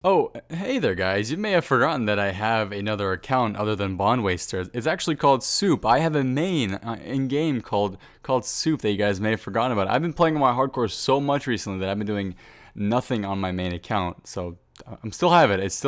Oh, hey there guys, you may have forgotten that I have another account other than Bond Waster. It's actually called Soup. I have a main in-game called Soup that you guys may have forgotten about. I've been playing on my hardcore so much recently that I've been doing nothing on my main account. So I'm still have it. It's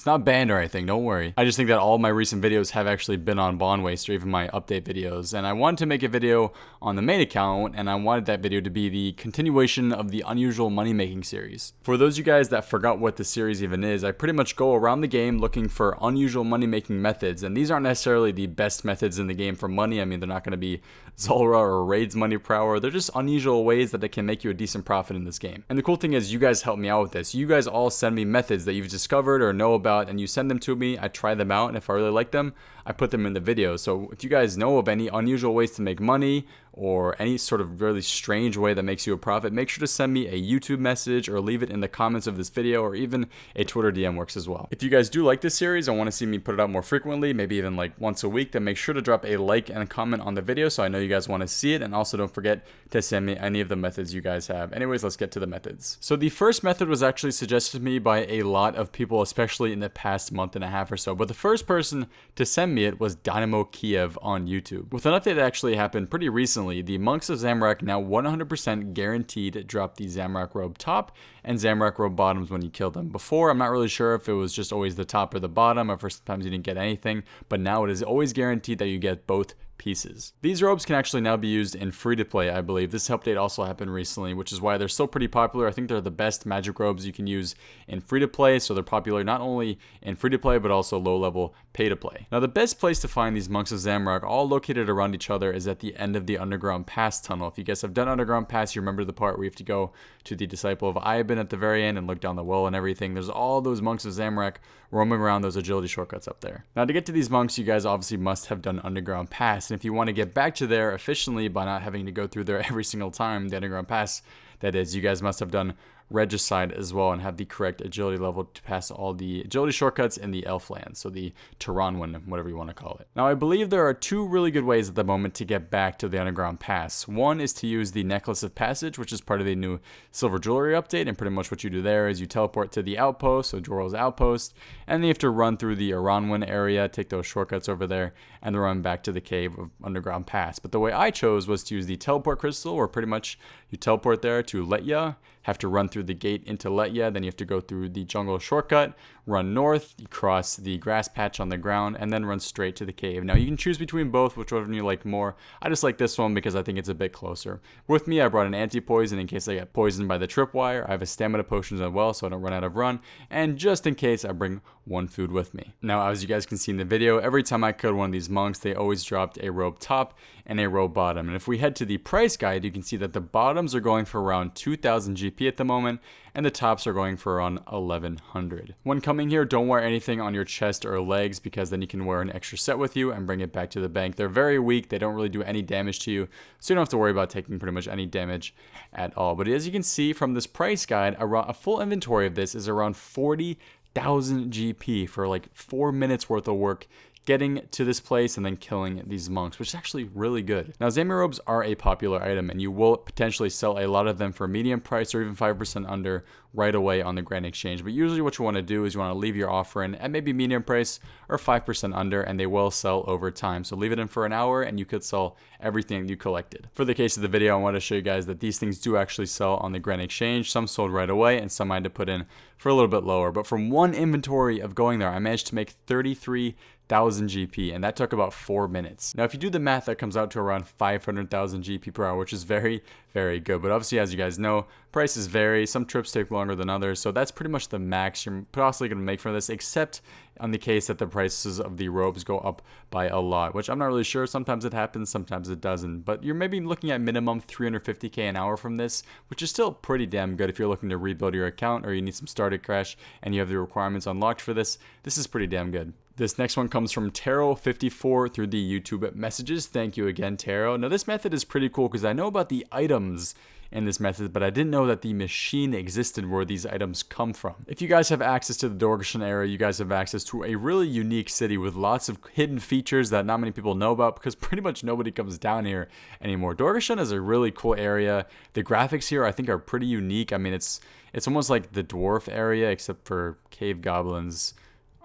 not banned or anything, don't worry. I just think that all my recent videos have actually been on Bond Waster, even my update videos. And I wanted to make a video on the main account, and I wanted that video to be the continuation of the Unusual Money Making series. For those of you guys that forgot what the series even is, I pretty much go around the game looking for unusual money making methods. And these aren't necessarily the best methods in the game for money. I mean, they're not going to be Zulrah or Raid's money per hour. They're just unusual ways that they can make you a decent profit in this game. And the cool thing is you guys help me out with this. You guys all send me methods that you've discovered or know about, and you send them to me. I try them out, and if I really like them, I put them in the video. So if you guys know of any unusual ways to make money or any sort of really strange way that makes you a profit, make sure to send me a YouTube message or leave it in the comments of this video, or even a Twitter DM works as well. If you guys do like this series and want to see me put it out more frequently, maybe even like once a week, then make sure to drop a like and a comment on the video so I know you guys want to see it. And also don't forget to send me any of the methods you guys have. Anyways, let's get to the methods. So the first method was actually suggested to me by a lot of people, especially in the past month and a half or so. But the first person to send me it was Dynamo Kiev on YouTube. With an update that actually happened pretty recently, the Monks of Zamorak now 100% guaranteed drop the Zamorak robe top and Zamorak robe bottoms when you kill them. Before, I'm not really sure if it was just always the top or the bottom, or for sometimes you didn't get anything, but now it is always guaranteed that you get both pieces. These robes can actually now be used in free-to-play, I believe. This update also happened recently, which is why they're still pretty popular. I think they're the best magic robes you can use in free-to-play, so they're popular not only in free-to-play, but also low-level pay-to-play. Now, the best place to find these Monks of Zamorak, all located around each other, is at the end of the Underground Pass tunnel. If you guys have done Underground Pass, you remember the part where you have to go to the Disciple of Iabin at the very end and look down the well and everything. There's all those Monks of Zamorak roaming around those agility shortcuts up there. Now, to get to these monks, you guys obviously must have done Underground Pass, and if you want to get back to there efficiently by not having to go through there every single time, the Underground Pass, that is, you guys must have done Regicide as well and have the correct agility level to pass all the agility shortcuts in the Elfland, so the Tehran, whatever you want to call it. Now, I believe there are two really good ways at the moment to get back to the Underground Pass. One is to use the Necklace of Passage, which is part of the new Silver Jewelry update, and pretty much what you do there is you teleport to the outpost, so Joral's outpost, and then you have to run through the Iranwan area, take those shortcuts over there, and then run back to the cave of Underground Pass. But the way I chose was to use the Teleport Crystal, where pretty much you teleport there to Letya, have to run through the gate into Letya, then you have to go through the jungle shortcut, run north, you cross the grass patch on the ground, and then run straight to the cave. Now, you can choose between both, whichever one you like more. I just like this one because I think it's a bit closer. With me, I brought an anti-poison in case I get poisoned by the tripwire. I have a stamina potion as well, so I don't run out of run, and just in case, I bring one food with me. Now, as you guys can see in the video, every time I killed one of these monks, they always dropped a robe top and a robe bottom. And if we head to the price guide, you can see that the bottoms are going for around 2,000 GP at the moment, and the tops are going for around 1,100. When coming here, don't wear anything on your chest or legs, because then you can wear an extra set with you and bring it back to the bank. They're very weak, they don't really do any damage to you, so you don't have to worry about taking pretty much any damage at all. But as you can see from this price guide, a full inventory of this is around 40,000 GP for like 4 minutes worth of work getting to this place and then killing these monks, which is actually really good. Now, Zami robes are a popular item, and you will potentially sell a lot of them for medium price or even 5% under right away on the Grand Exchange. But usually what you want to do is you want to leave your offer in at maybe medium price or 5% under, and they will sell over time. So leave it in for an hour and you could sell everything you collected. For the case of the video, I want to show you guys that these things do actually sell on the Grand Exchange. Some sold right away and some I had to put in for a little bit lower. But from one inventory of going there, I managed to make 33,000 GP, and that took about 4 minutes. Now, if you do the math, that comes out to around 500,000 GP per hour, which is very, very good. But obviously, as you guys know, prices vary. Some trips take longer than others, so that's pretty much the max you're possibly going to make for this, except on the case that the prices of the robes go up by a lot, which I'm not really sure. Sometimes it happens, sometimes it doesn't. But you're maybe looking at minimum 350k an hour from this, which is still pretty damn good if you're looking to rebuild your account or you need some starter cash and you have the requirements unlocked for this. This is pretty damn good. This next one comes from Taro54 through the YouTube messages. Thank you again, Taro. Now, this method is pretty cool because I know about the items in this method, but I didn't know that the machine existed where these items come from. If you guys have access to the Dorgashan area, you guys have access to a really unique city with lots of hidden features that not many people know about because pretty much nobody comes down here anymore. Dorgashan is a really cool area. The graphics here I think are pretty unique. I mean, it's almost like the dwarf area except for cave goblins.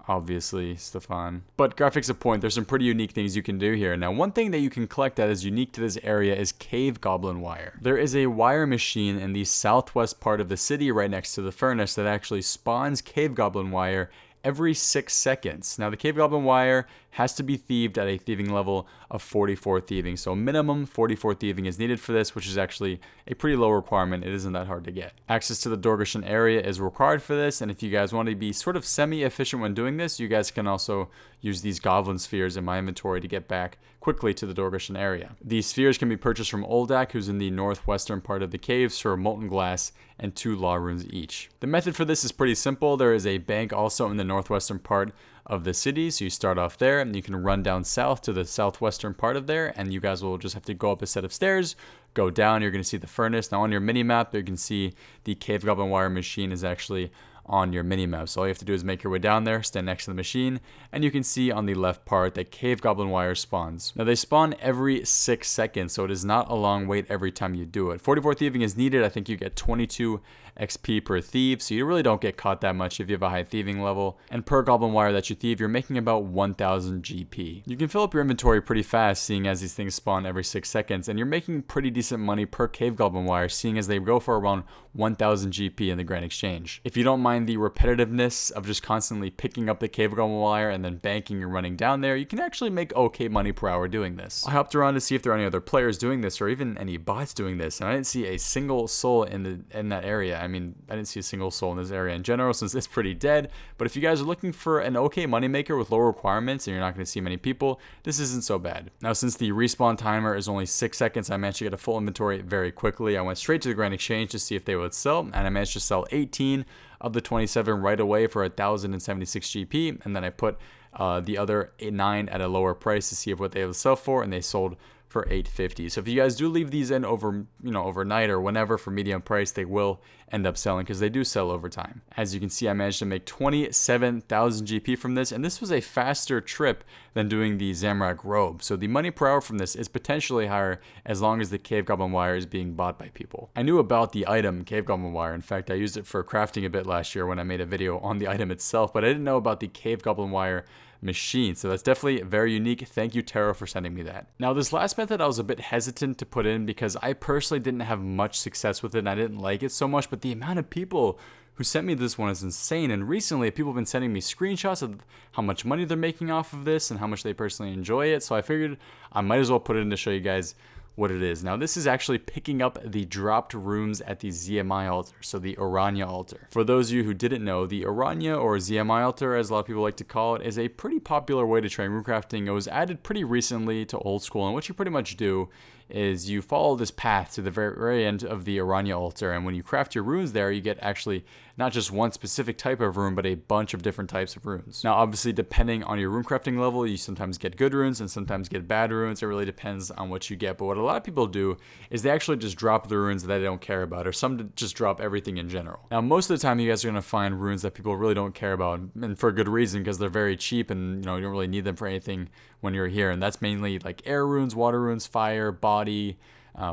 Obviously, Stefan. But graphics a point, there's some pretty unique things you can do here. Now, one thing that you can collect that is unique to this area is cave goblin wire. There is a wire machine in the southwest part of the city right next to the furnace that actually spawns cave goblin wire every 6 seconds. Now, the cave goblin wire has to be thieved at a thieving level of 44 thieving. So minimum 44 thieving is needed for this, which is actually a pretty low requirement. It isn't that hard to get. Access to the Dorgashan area is required for this, and if you guys want to be sort of semi-efficient when doing this, you guys can also use these goblin spheres in my inventory to get back quickly to the Dorgashan area. These spheres can be purchased from Oldak, who's in the northwestern part of the caves, for molten glass and 2 law runes each. The method for this is pretty simple. There is a bank also in the northwestern part of the city, so you start off there and you can run down south to the southwestern part of there, and you guys will just have to go up a set of stairs, go down, you're going to see the furnace. Now on your mini map you can see the cave goblin wire machine is actually on your mini map. So all you have to do is make your way down there, stand next to the machine, and you can see on the left part that cave goblin wire spawns. Now they spawn every 6 seconds, so it is not a long wait every time you do it. 44 thieving is needed. I think you get 22 XP per thief, so you really don't get caught that much if you have a high thieving level. And per goblin wire that you thieve, you're making about 1000 GP. You can fill up your inventory pretty fast, seeing as these things spawn every 6 seconds, and you're making pretty decent money per cave goblin wire, seeing as they go for around 1000 GP in the Grand Exchange. If you don't mind the repetitiveness of just constantly picking up the cave goblin wire and then banking and running down there, you can actually make okay money per hour doing this. I hopped around to see if there are any other players doing this or even any bots doing this, and I didn't see a single soul in that area. I mean, I didn't see a single soul in this area in general since it's pretty dead, but if you guys are looking for an okay moneymaker with low requirements and you're not going to see many people, this isn't so bad. Now, since the respawn timer is only 6 seconds, I managed to get a full inventory very quickly. I went straight to the Grand Exchange to see if they would sell, and I managed to sell 18 of the 27 right away for 1076 GP, and then I put the other 9 at a lower price to see what they would sell for, and they sold for 850. So if you guys do leave these in overnight or whenever for medium price, they will end up selling because they do sell over time. As you can see, I managed to make 27,000 GP from this, and this was a faster trip than doing the Zamrak robe. So the money per hour from this is potentially higher as long as the cave goblin wire is being bought by people. I knew about the item cave goblin wire. In fact, I used it for crafting a bit last year when I made a video on the item itself, but I didn't know about the cave goblin wire machine. So that's definitely very unique. Thank you, Taro, for sending me that. Now, this last method I was a bit hesitant to put in because I personally didn't have much success with it and I didn't like it so much, but the amount of people who sent me this one is insane. And recently people have been sending me screenshots of how much money they're making off of this and how much they personally enjoy it. So I figured I might as well put it in to show you guys what it is. Now, this is actually picking up the dropped runes at the ZMI altar, so the Iranian Altar. For those of you who didn't know, the Iranian or ZMI altar, as a lot of people like to call it, is a pretty popular way to train runecrafting. It was added pretty recently to old school, and what you pretty much do is you follow this path to the very end of the Iranian altar, and when you craft your runes there, you get actually not just one specific type of rune, but a bunch of different types of runes. Now, obviously, depending on your runecrafting level, you sometimes get good runes and sometimes get bad runes. It really depends on what you get, but what a lot of people do is they actually just drop the runes that they don't care about, or some just drop everything in general. Now, most of the time, you guys are going to find runes that people really don't care about, and for a good reason, because they're very cheap and you don't really need them for anything when you're here, and that's mainly like air runes, water runes, fire, body,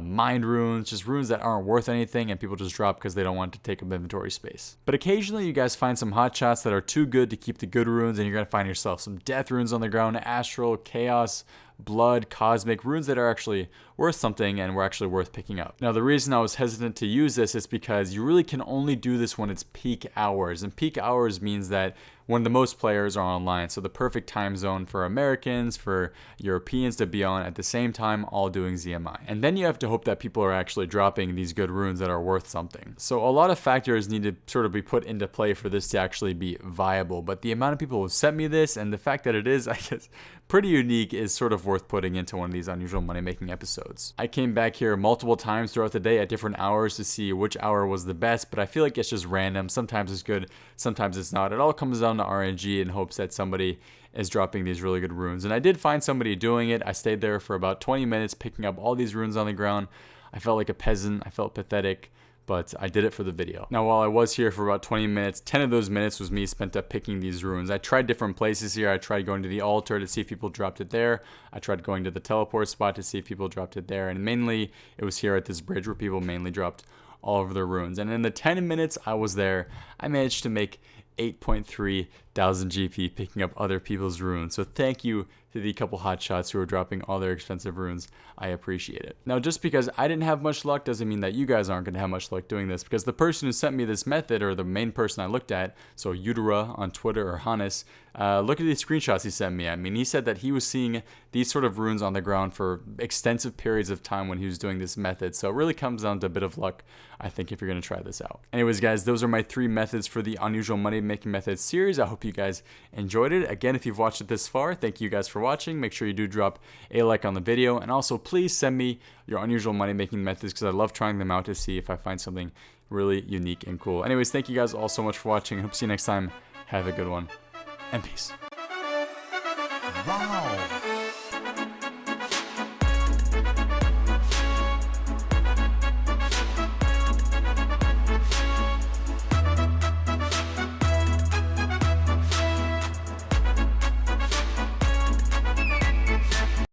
mind runes, just runes that aren't worth anything and people just drop because they don't want to take up inventory space. But occasionally you guys find some hot shots that are too good to keep the good runes, and you're going to find yourself some death runes on the ground, astral, chaos, blood, cosmic, runes that are actually worth something and were actually worth picking up. Now, the reason I was hesitant to use this is because you really can only do this when it's peak hours, and peak hours means that when the most players are online, so the perfect time zone for Americans, for Europeans to be on at the same time, all doing ZMI. And then you have to hope that people are actually dropping these good runes that are worth something. So a lot of factors need to sort of be put into play for this to actually be viable, but the amount of people who sent me this and the fact that it is, I guess, pretty unique is sort of worth putting into one of these unusual money-making episodes. I came back here multiple times throughout the day at different hours to see which hour was the best, but I feel like it's just random. Sometimes it's good, sometimes it's not. It all comes down to RNG in hopes that somebody is dropping these really good runes. And I did find somebody doing it. I stayed there for about 20 minutes picking up all these runes on the ground. I felt like a peasant. I felt pathetic, but I did it for the video. Now, while I was here for about 20 minutes, 10 of those minutes was me spent up picking these runes. I tried different places here. I tried going to the altar to see if people dropped it there. I tried going to the teleport spot to see if people dropped it there. And mainly, it was here at this bridge where people mainly dropped all of their runes. And in the 10 minutes I was there, I managed to make 8.3 thousand GP picking up other people's runes. So thank you to the couple hotshots who are dropping all their expensive runes. I appreciate it. Now, just because I didn't have much luck doesn't mean that you guys aren't going to have much luck doing this, because the person who sent me this method, or the main person I looked at, so Utera on Twitter or Hannes, look at these screenshots he sent me. I mean, he said that he was seeing these sort of runes on the ground for extensive periods of time when he was doing this method. So it really comes down to a bit of luck, I think, if you're going to try this out. Anyways, guys, those are my 3 methods for the unusual money making methods series. I hope you guys enjoyed it. Again, if you've watched it this far, thank you guys for watching. Make sure you do drop a like on the video, and also please send me your unusual money making methods, because I love trying them out to see if I find something really unique and cool. Anyways, thank you guys all so much for watching. I hope to see you next time. Have a good one, and peace. Wow.